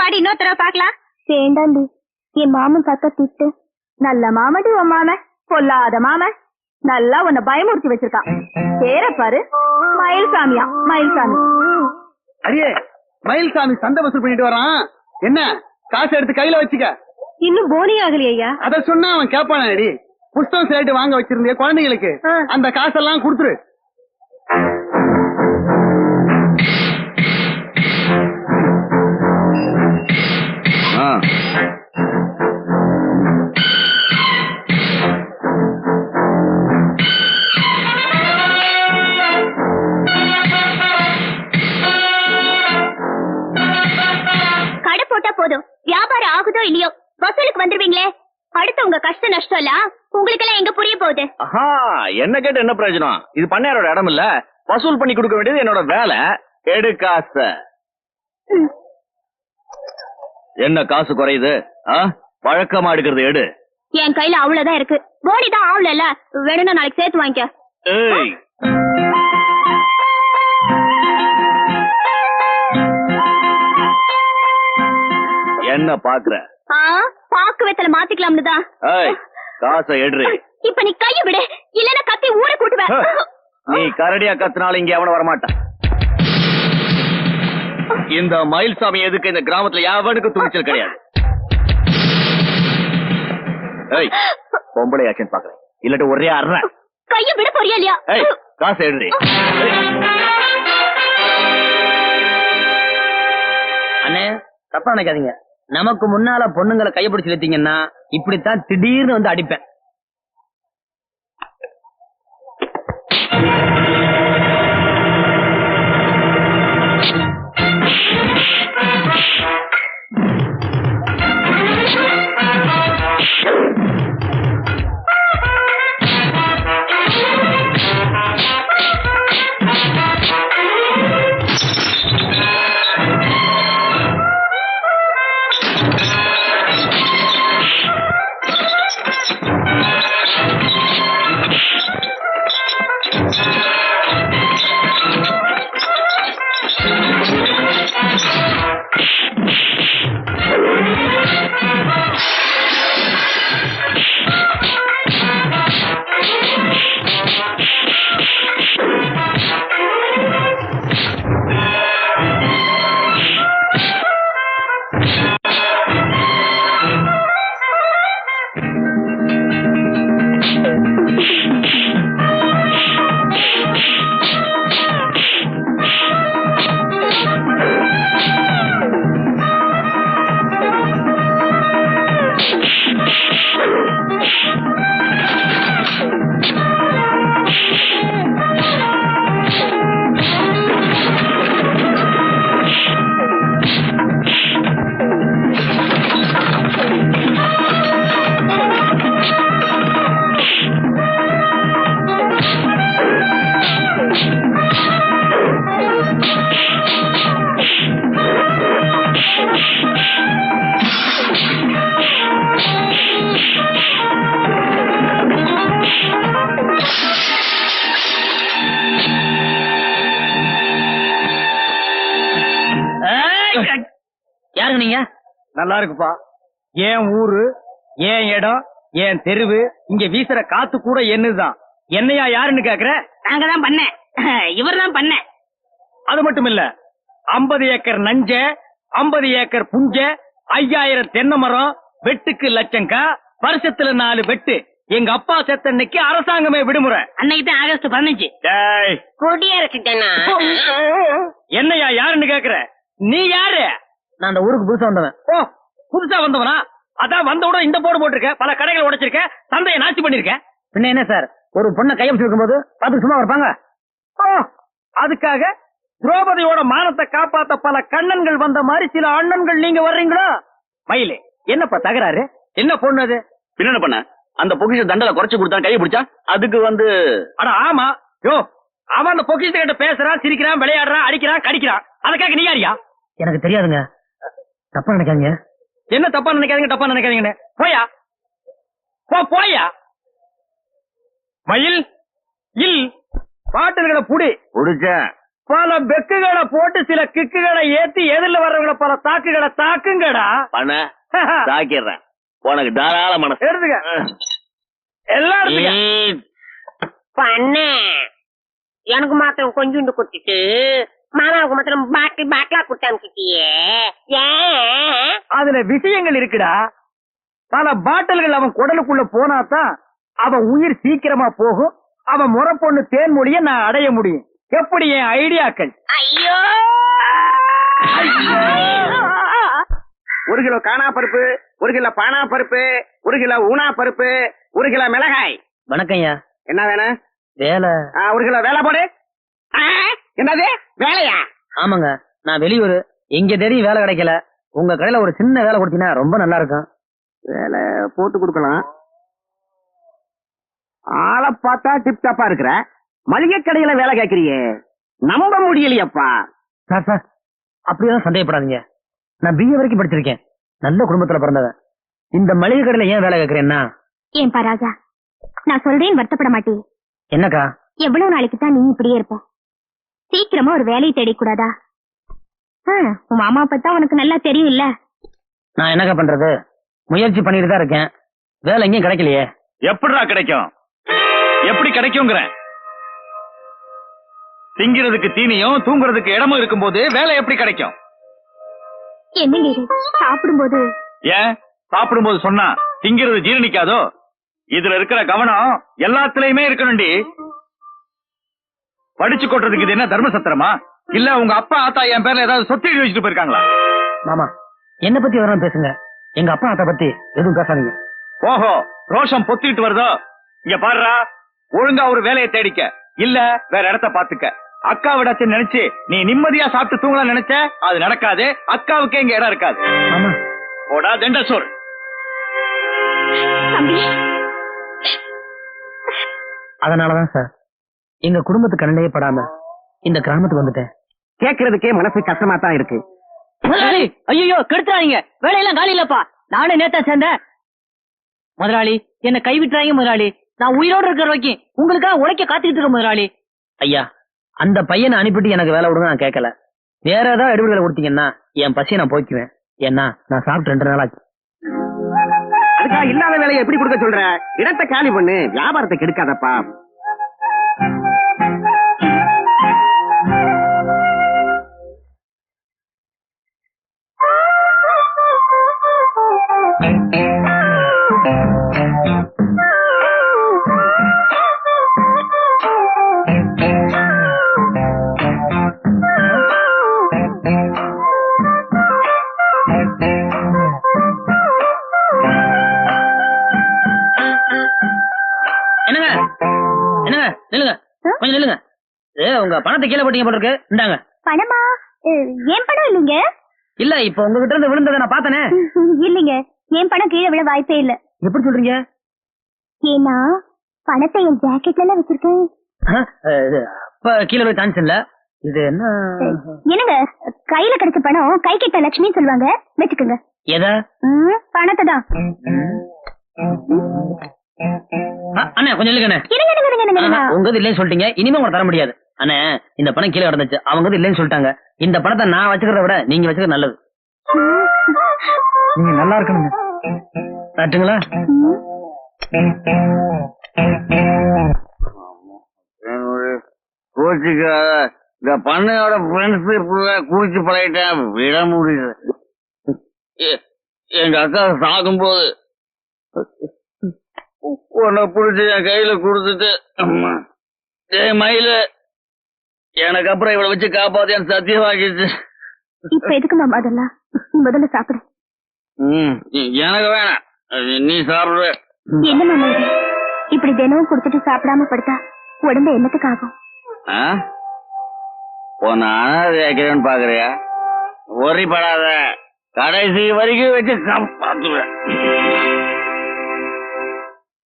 பாடி இன்னொரு தடவை பாக்கலாம். வேண்டாண்டி, என் மாமன் பார்த்தா திட்டு. நல்ல மாமடி உன் மாமன், பொல்லாத மாமன். நல்லா உன்னை பயமுறுத்தி வச்சிருக்கான். பேர பாரு, மயில்சாமியா மயில்சாமி. அடியே, மயில்சாமி சண்டை வசூல் பண்ணிட்டு வரான். என்ன காசு எடுத்து கையில வச்சுக்க. இன்னும் போனி ஆகலையா? அத சொன்னா அவன் கேப்பான. அடி, புஸ்தகம் சேர்த்து வாங்க வச்சிருந்தே குழந்தைகளுக்கு, அந்த காசெல்லாம் கொடுத்துரு. கடை போட்டா போதும், வியாபாரம் ஆகுதோ இல்லையோ வசூலுக்கு வந்துருவீங்களே. அடுத்து உங்க கஷ்ட நஷ்டம் எல்லாம் உங்களுக்கு எல்லாம் எங்க புரிய போகுது? என்ன கேட்டு என்ன பிரயோஜனம்? இது பண்ணையாரோட இடம் இல்ல, வசூல் பண்ணி கொடுக்க வேண்டியது என்னோட வேலை. எடு காசு. என்ன காசு குறையுது? வழக்கமா எடுக்கிறது எடு. என் கையில அவ்வளவுதான் இருக்கு. போடி தான் ஆவல, வேணும்னா நாளைக்கு சேர்த்து வாங்கிக்க. என்ன பாக்குற? பாக்கு வெத்தல மாத்திக்கலாம்னு தான். காசை எடுறே. இப்ப நீ கைய விடு, இல்லன்னா கத்தி ஊரை கூட்டுவேன். நீ கரடியா கத்துனாலும் இங்க எவன வரமாட்டான். இந்த மயில்சாமி எதுக்கு இந்த கிராமத்துல எவனுக்கு துணிச்சல் கிடையாது. பொம்பளை ஆச்சுன்னு பாக்குறேன், இல்லாட்டி ஒரே அற. கைய விட போறியா இல்லையா? காசை எடுறே. அண்ணே, தப்பா நினைக்காதீங்க. நமக்கு முன்னால பொண்ணுங்களை கைப்பிடிச்சு இழுத்தீங்கன்னா இப்படித்தான் திடீர்னு வந்து அடிப்பேன். யாருங்க நீங்க? நல்லா இருக்குப்பா. ஏன் ஊரு, ஏன் இடம், ஏன் தெருவு, இங்க வீசுற காத்து கூட என்னதுதான். என்னையா யாருன்னு கேக்குற? நாங்க தான் பண்ண, இவர் தான் பண்ண. அது மட்டும் இல்ல, 50 ஏக்கர் நஞ்ச, 50 ஏக்கர் புஞ்ச, 5000 தென்னை மரம், வெட்டுக்கு லட்சங்கா, வருஷத்துல 4 வெட்டு. எங்க அப்பா செத்த அன்னைக்கு அரசாங்கமே விடுமுறை. அன்னைக்கு தான் ஆகஸ்ட் 15. என்னையா யாருன்னு கேக்குற? நீ யாரு? நான் அந்த ஊருக்கு புதுசா வந்தவன். ஓ, புதுசா வந்தவனா? அதான் வந்தவுடன் இந்த போர்டு போட்டிருக்க, பல கடைகளை உடைச்சிருக்க, சந்தையை நாச்சி பண்ணிருக்க. பின்ன என்ன சார், ஒரு பொண்ணை கையப்பிடிச்சு இருக்கும்போது பார்த்து சும்மா இருப்பாங்க? ஓ, அதுக்காக திரௌபதியோட மானத்தை காப்பாத்த பல கண்ணன்கள் வந்த மாதிரி சில அண்ணன்கள் நீங்க வர்றீங்களா? மயிலே, என்னப்பா தகராறு? என்ன பொண்ணு அது? என்ன பண்ண? அந்த பொக்கிஷ தண்டலை குறைச்சு கொடுத்தா கையை பிடிச்சா அதுக்கு அட ஆமா. யோ, அவன் அந்த பொக்கிஷத்தை கிட்ட பேசுறான், சிரிக்கிறான், விளையாடுறான், அடிக்கிறான், கடிக்கிறான். அதுக்காக நீ யாரியா? எனக்கு தெரியாதுங்க, தப்பா நினைக்காதீங்க. என்ன தப்பா நினைக்காதீங்க, தப்பா நினைக்காதீங்கன்னு போயா, போயா. மயில் இல் பாட்டல்களை புடி. புடிச்ச பல பெக்குகளை போட்டு சில கிக்குகளை ஏத்தி எதிரில் வர்றவங்கள பல தாக்குகளை தாக்குங்கடா. பண்ண தாக்கிடுறேன். உனக்கு தாராள மனசு. எடுத்துக்க எல்லாம் எடுத்துக்க. பண்ண எனக்கு மாத்திரம் கொஞ்சோண்டு கொடுத்துட்டு மாமாவுக்கு மாத்திரம் பாட்டில் பாட்டிலா கொடுத்து அனுப்பிச்சிட்டியே ஏன்? அதுல விஷயங்கள் இருக்குடா. பல பாட்டில்கள் அவன் குடலுக்குள்ள போனாதான் அவன் உயிர் சீக்கிரமா போகும். அவன் முறை பொண்ணு தேன்மொழிய நான் அடைய முடியும். எப்படி என் ஐடியாக்கள்? ஐயோ 1 கிலோ காணா பருப்பு, 1 கிலோ பானா பருப்பு, 1 கிலோ ஊனா பருப்பு, 1 கிலோ மிளகாய். வணக்கம் ஐயா. என்ன வேணும்? வேலை. 1 கிலோ வேலை போடு. என்னது வேலையா? ஆமாங்க, நான் வெளியூர், எங்க தெரியும் வேலை கிடைக்கல. உங்க கடையில ஒரு சின்ன வேலை கொடுத்தீங்கன்னா ரொம்ப நல்லா இருக்கும். வேலை போட்டு கொடுக்கலாம். ஆளை பார்த்தா டிப் டாப்பா இருக்கிற, மளிகை கடையில வேலை கேட்கறியே, நம்ப முடியலையப்பா. சார் சார், அப்படியெல்லாம் சந்தேகப்படாதீங்க. நான் பிஏ வரைக்கும் படிச்சிருக்கேன். நல்ல குடும்பத்துல பிறந்தவன். இந்த மளிகை கடையில ஏன் வேலை கேட்கறேன்னா? ஏன் பராஜா, நான் சொல்றேன் வருத்தப்பட மாட்டேன். என்னக்கா? எவ்வளவு நாளைக்கு தான் நீ இப்படியே இருப்ப? சீக்கிரமா ஒரு வேலையை தேடிக்கூடாதா? உன் மாமா பத்தா உனக்கு நல்லா தெரியும் இல்ல? நான் என்னக்கா பண்றது? முயற்சி பண்ணிட்டு தான் இருக்கேன். வேலை எங்கேயும் கிடைக்கலையே. எப்படிடா கிடைக்கும்? எப்படி கிடைக்கும்ங்கறேன்? திங்கிறதுக்கு தீனியும் தூங்குறதுக்கு இடமும் இருக்கும்போது வேலை எப்படி கிடைக்கும்? என்னங்க இது, சாப்பிடும்போது ஏன் சாப்பிடும்போது சொன்னா திங்கிறது ஜீரணிக்காதோ? இதுல இருக்கிற கவனம் எல்லாத்துலயுமே இருக்கணும்டி. படிச்சு கொட்டுறதுக்கு இது என்ன தர்ம சத்திரமா? இல்ல உங்க அப்பா ஆத்தா என் பேர்ல ஏதாவது சொத்து எழுதி வச்சுட்டு போயிருக்காங்களா? மாமா, என்ன பத்தி வரணும் பேசுங்க. எங்க அப்பா அத்தை பத்தி எதுவும் பேசாதீங்க. ஓஹோ, ரோஷம் பொத்திட்டு வருதோ? இங்க பாருடா, ஒழுங்கா ஒரு வேலையை தேடிக்க, இல்ல வேற இடத்த பாத்துக்க. அக்கா விடாச்சுன்னு நினைச்சு நீ நிம்மதியா சாப்பிட்டு தூங்கலாம் நினைச்ச, அது நடக்காது. அக்காவுக்கே இங்க இடம் இருக்காது. மாமா, போடா தெண்டசோர். தம்பி, அதனாலதான் சார் எங்க குடும்பத்துக்கு கண்ணிலேயே படாம இந்த கிராமத்துக்கு வந்துட்டேன். கேட்கறதுக்கே மனசு கஷ்டமா தான் இருக்கு. முதலாளி, ஐயோ கெடுத்துறாதீங்க, வேலையெல்லாம் காலி இல்லப்பா. நானே நேத்தா சேர்ந்தேன். முதலாளி, என்ன கைவிட்டுறாங்க முதலாளி. நான் உயிரோடு இருக்கிற வரைக்கும் உங்களுக்காக உழைக்க காத்துக்கிட்டு இருக்கேன் முதலாளி. ஐயா, அந்த பையனை அனுப்பிட்டு எனக்கு வேலை விடுங்க, நான் கேட்கல. வேற ஏதாவது எடுபடிகளை கொடுத்தீங்கன்னா என் பசியை நான் போய்க்குவேன். ஏன்னா நான் சாப்பிட்டு 2 நாள் ஆச்சு. அதுக்காக இல்லாத வேலையை எப்படி கொடுக்க சொல்ற? இடத்தை காலி பண்ணு, வியாபாரத்தை கெடுக்காதப்பா. என்னங்க என்னங்க, நில்லுங்க, கொஞ்சம் நில்லுங்க. உங்க பணத்தை கீழே போட்டீங்க போல இருக்கு. இந்தாங்க. பணமா? ஏன் பணம் இல்லைங்க. இல்ல, இப்ப உங்ககிட்ட இருந்து விழுந்ததை நான் பார்த்தனே. இல்லைங்க, என் பணம் கீழே விழ வாய்ப்பே இல்ல. எப்படி சொல்றீங்க? ஏன்னா பணத்தை என் ஜாக்கெட்ல எல்லாம் வச்சிருக்கேன். அப்ப கீழே போய் சான்ஸ் இல்ல. இது என்ன? என்னங்க, கையில கிடைச்ச பணம் கை கிட்ட லட்சுமி சொல்லுவாங்க, வச்சுக்கோங்க. எதை? பணத்தை தான். அண்ணா கொஞ்சம் இல்லைங்க. உங்க இல்லைன்னு சொல்லிட்டீங்க, இனிமே உங்களை தர முடியாது. அண்ணே, இந்த பணம் கீழே கிடந்துச்சு, அவங்க இல்லைன்னு சொல்லிட்டாங்க. இந்த பணத்தை நான் வச்சுக்கிறத விட நீங்க வச்சுக்கிறது நல்லது. நீங்க நல்லா இருக்கணுங்க. காட்டுங்களா? கோச்சிக்காத, இந்த பண்ணையோட ஃப்ரெண்ட்ஸ் குடிச்சு பழகிட்டேன், விட முடியல. எங்க அக்கா சாகும்போது உன்னை புடிச்சு என் கையில கொடுத்துட்டு, மயில எனக்கு அப்புறம் இவளை வச்சு காப்பாத்தி என் சத்தியம் வாங்கிச்சு. இப்ப எதுக்கு மாமா அதெல்லாம்? முதல்ல சாப்பிடு. எனக்கு வேணாம், நீ சாப்பிடுற. என்ன மாமா இது? இப்படி தினமும் குடுத்துட்டு சாப்பிடாம படுத்தா உடம்பு என்னத்துக்கு ஆகும்? உன்னை அனாதை ஆக்கிறேன்னு பாக்குறியா? ஒரி படாத, கடைசி வரைக்கும் வச்சு காப்பாத்துவேன்.